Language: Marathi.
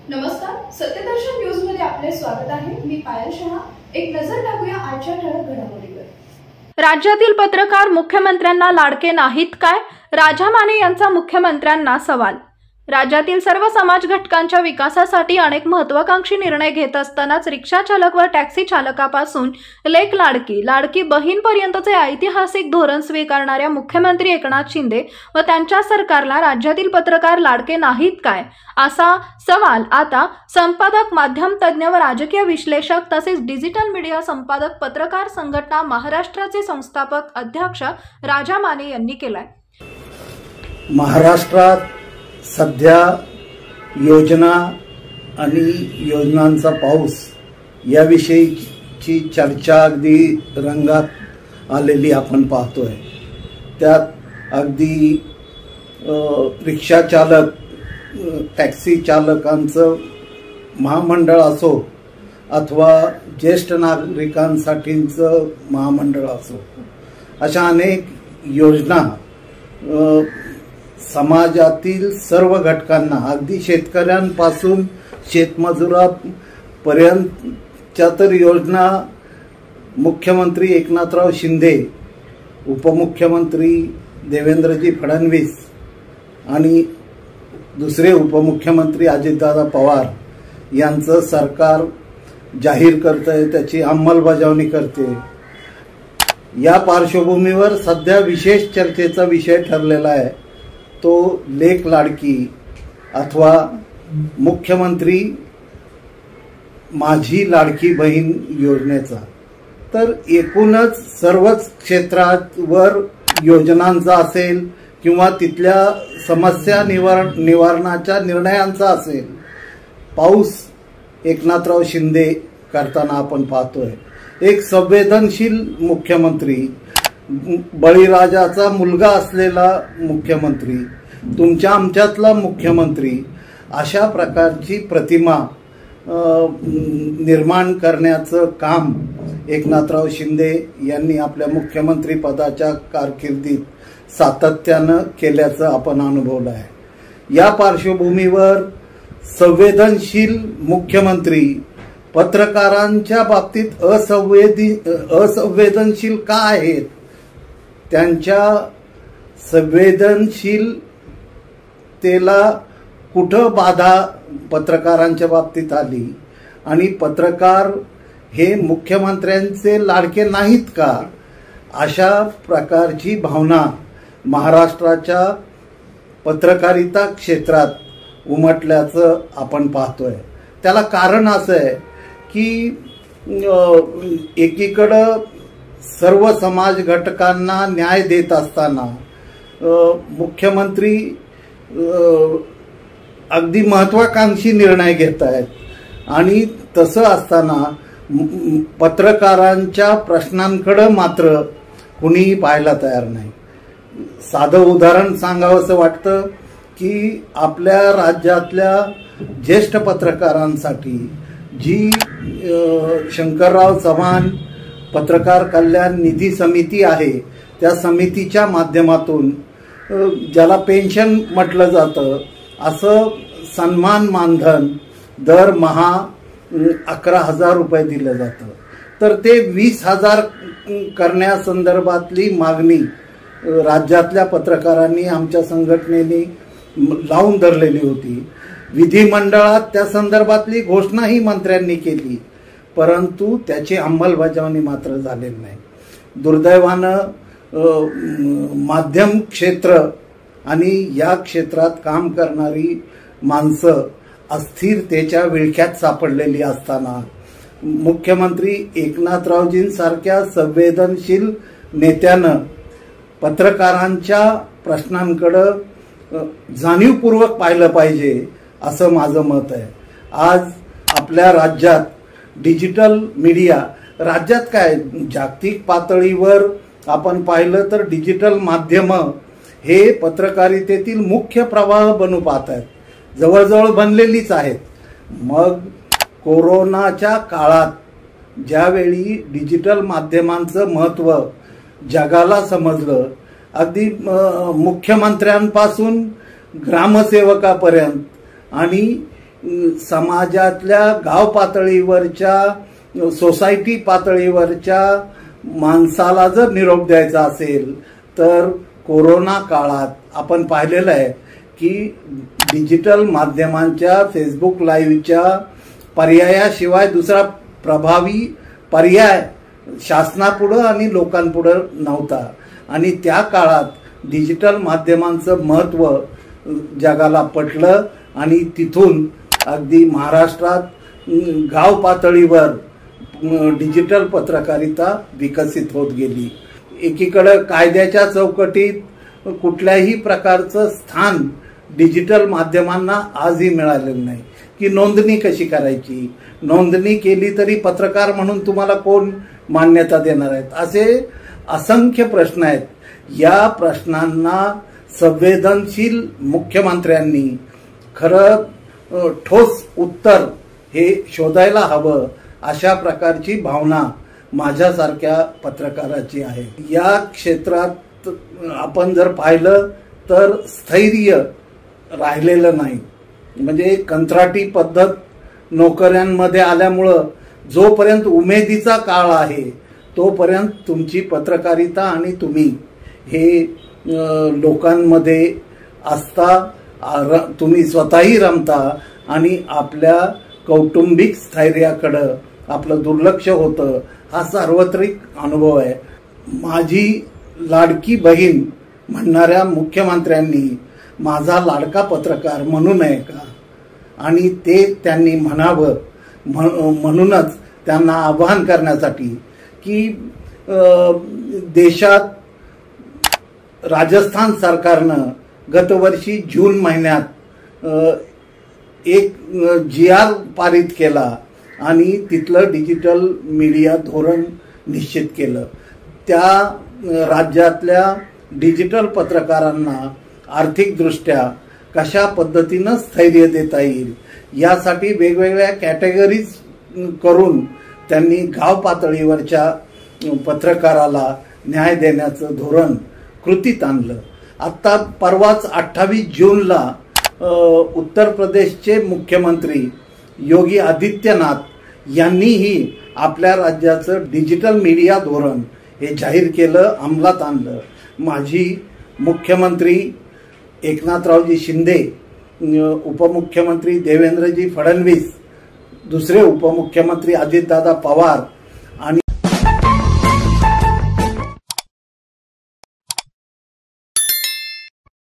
नमस्कार, सत्यदर्शन न्यूज मध्ये आपले स्वागत आहे। मी पायल शहा। एक नजर टाकूया आजच्या ठळक घडामोडीवर। राज्यातील पत्रकार मुख्यमंत्र्यांना लाडके नाहीत काय? राजा माने यांचा मुख्यमंत्र्यांना सवाल। राज्यातील सर्व समाज घटकांच्या विकासासाठी अनेक महत्त्वाकांक्षी निर्णय घेत असतानाच रिक्षा चालक व टॅक्सी चालकापासून लेक लाडकी बहीण पर्यंतचे ऐतिहासिक धोरण स्वीकारणाऱ्या मुख्यमंत्री एकनाथ शिंदे व त्यांच्या सरकारला राज्यातील पत्रकार लाडके नाहीत काय, असा सवाल आता संपादक, माध्यम तज्ञ व राजकीय विश्लेषक तसेच डिजिटल मीडिया संपादक पत्रकार संघटना महाराष्ट्राचे संस्थापक अध्यक्ष राजा माने यांनी केलाय। महाराष्ट्रात सध्या योजना आणि योजनांचा पाऊस याविषयीची चर्चा अगदी रंगात आलेली आपण पाहतोय। त्यात अगदी रिक्षा चालक, टॅक्सी चालकांचं महामंडळ असो अथवा ज्येष्ठ नागरिकांसाठीचं महामंडळ असो, अशा अनेक योजना समाजातील सर्व घटकांना, अगदी शेतकऱ्यांपासून शेतमजुरापर्यंतच्या तर योजना मुख्यमंत्री एकनाथराव शिंदे, उपमुख्यमंत्री देवेंद्रजी फडणवीस आणि दुसरे उपमुख्यमंत्री अजितदादा पवार यांचं सरकार जाहीर करतंय, त्याची अंमलबजावणी करते। या पार्श्वभूमीवर सध्या विशेष चर्चेचा विषय ठरलेला आहे तो लेक लाडकी अथवा मुख्यमंत्री माझी लाडकी बहीण योजनेचा। तर एकूणच सर्वच क्षेत्रावर योजनांचा असेल किंवा तिथल्या समस्या निवारणाच्या निर्णयांचा असेल, पाऊस एकनाथराव शिंदे करताना आपण पाहतोय। एक संवेदनशील मुख्यमंत्री, बळीराजाचा मुलगा असलेला मुख्यमंत्री, तुमच्या आमच्यातला मुख्यमंत्री, अशा प्रकारची प्रतिमा निर्माण करण्याचं काम एकनाथराव शिंदे यांनी आपल्या मुख्यमंत्री पदाच्या कारकिर्दीत सातत्यानं केल्याचं आपण अनुभवलं आहे। या पार्श्वभूमीवर संवेदनशील मुख्यमंत्री पत्रकारांच्या बाबतीत असंवेदनशील का आहेत? त्यांच्या संवेदनशीलतेला कुठं बाधा पत्रकारांच्या बाबतीत आली आणि पत्रकार हे मुख्यमंत्र्यांचे लाडके नाहीत का? अशा प्रकारची भावना महाराष्ट्राच्या पत्रकारिता क्षेत्रात उमटल्याचं आपण पाहतोय। त्याला कारण असं आहे की एकीकडं सर्व समाज घटकांना न्याय देत असताना मुख्यमंत्री अगदी महत्त्वाकांक्षी निर्णय घेत आहेत आणि तसं असताना पत्रकारांच्या प्रश्नांकडे मात्र कुणीही पाहायला तयार नाही। साधं उदाहरण सांगावंसं वाटतं की आपल्या राज्यातल्या ज्येष्ठ पत्रकारांसाठी जी शंकरराव चव्हाण पत्रकार कल्याण निधी समिती आहे, त्या समितीच्या माध्यमातून ज्याला पेन्शन म्हटलं जातं असं सन्मान मानधन दरमहा 11,000 रुपये दिलं जातं। तर ते 20,000 करण्यासंदर्भातली मागणी राज्यातल्या पत्रकारांनी, आमच्या संघटनेने लावून धरलेली होती। विधिमंडळात त्या संदर्भातली घोषणाही मंत्र्यांनी केली, परंतु त्याची अंमलबजावणी मात्र झालेली नाही। दुर्दैवानं माध्यम क्षेत्र आणि या क्षेत्रात काम करणारी माणसं अस्थिरतेच्या विळख्यात सापडलेली असताना मुख्यमंत्री एकनाथरावजींसारख्या संवेदनशील नेत्यानं पत्रकारांच्या प्रश्नांकडे जाणीवपूर्वक पाहिलं पाहिजे असं माझं मत आहे। आज आपल्या राज्यात डिजिटल मीडिया, राज्यात काय जागतिक पातळीवर आपण पाहिलं तर डिजिटल माध्यम हे पत्रकारितेतील मुख्य प्रवाह बनू पाहत आहेत, जवळजवळ बनलेलीच आहेत। मग कोरोनाच्या काळात ज्यावेळी डिजिटल माध्यमांचं महत्त्व जगाला समजलं, अगदी मुख्यमंत्र्यांपासून ग्रामसेवकापर्यंत आणि समाजातल्या गाव पातळीवरच्या सोसायटी पातळीवरच्या माणसाला जर निरोप द्यायचा असेल तर कोरोना काळात आपण पाहिलेलं आहे की डिजिटल माध्यमांच्या फेसबुक लाईव्हच्या पर्यायाशिवाय दुसरा प्रभावी पर्याय शासनापुढं आणि लोकांपुढं नव्हता आणि त्या काळात डिजिटल माध्यमांचं महत्त्व जगाला पटलं आणि तिथून अगदी महाराष्ट्रात गाव पातळीवर डिजिटल पत्रकारिता विकसित होत गेली. एकीकडे कायद्याच्या चौकटीत कुठल्याही प्रकारचं स्थान डिजिटल माध्यमांना आजही मिळालेलं नाही की नोंदणी कशी करायची, नोंदणी केली तरी पत्रकार म्हणून तुम्हाला कोण मान्यता देणार आहेत, असे असंख्य प्रश्न आहेत. या प्रश्नांना संवेदनशील मुख्यमंत्र्यांनी खरं ठोस उत्तर हे शोधायला हवं अशा प्रकारची भावना माझ्यासारख्या पत्रकाराची आहे. या क्षेत्रात आपण जर पाहिलं तर स्थैर्य राहिलेलं नाही. म्हणजे कंत्राटी पद्धत नोकऱ्यांमध्ये आल्यामुळं जोपर्यंत उमेदीचा काळ आहे तोपर्यंत तुमची पत्रकारिता आणि तुम्ही हे लोकांमध्ये असता, तुम्ही स्वतःही रमता आणि आपल्या कौटुंबिक स्थैर्याकडं आपलं दुर्लक्ष होतं. हा सार्वत्रिक अनुभव आहे. माझी लाडकी बहीण म्हणणाऱ्या मुख्यमंत्र्यांनी माझा लाडका पत्रकार म्हणू नये का, आणि ते त्यांनी म्हणावं. म्हणूनच त्यांना आवाहन करण्यासाठी की देशात राजस्थान सरकारनं गतवर्षी जून महिन्यात एक GR पारित केला आणि तिथलं डिजिटल मीडिया धोरण निश्चित केलं. त्या राज्यातल्या डिजिटल पत्रकारांना आर्थिकदृष्ट्या कशा पद्धतीनं स्थैर्य देता येईल यासाठी वेगवेगळ्या कॅटेगरीज करून त्यांनी गाव पातळीवरच्या पत्रकाराला न्याय देण्याचं धोरण कृतीत आणलं. आत्ता परवाच 28 जूनला उत्तर प्रदेशचे मुख्यमंत्री योगी आदित्यनाथ यांनीही आपल्या राज्याचं डिजिटल मीडिया धोरण हे जाहीर केलं, अंमलात आणलं. माजी मुख्यमंत्री एकनाथरावजी शिंदे, उपमुख्यमंत्री देवेंद्रजी फडणवीस, दुसरे उपमुख्यमंत्री अजितदादा पवार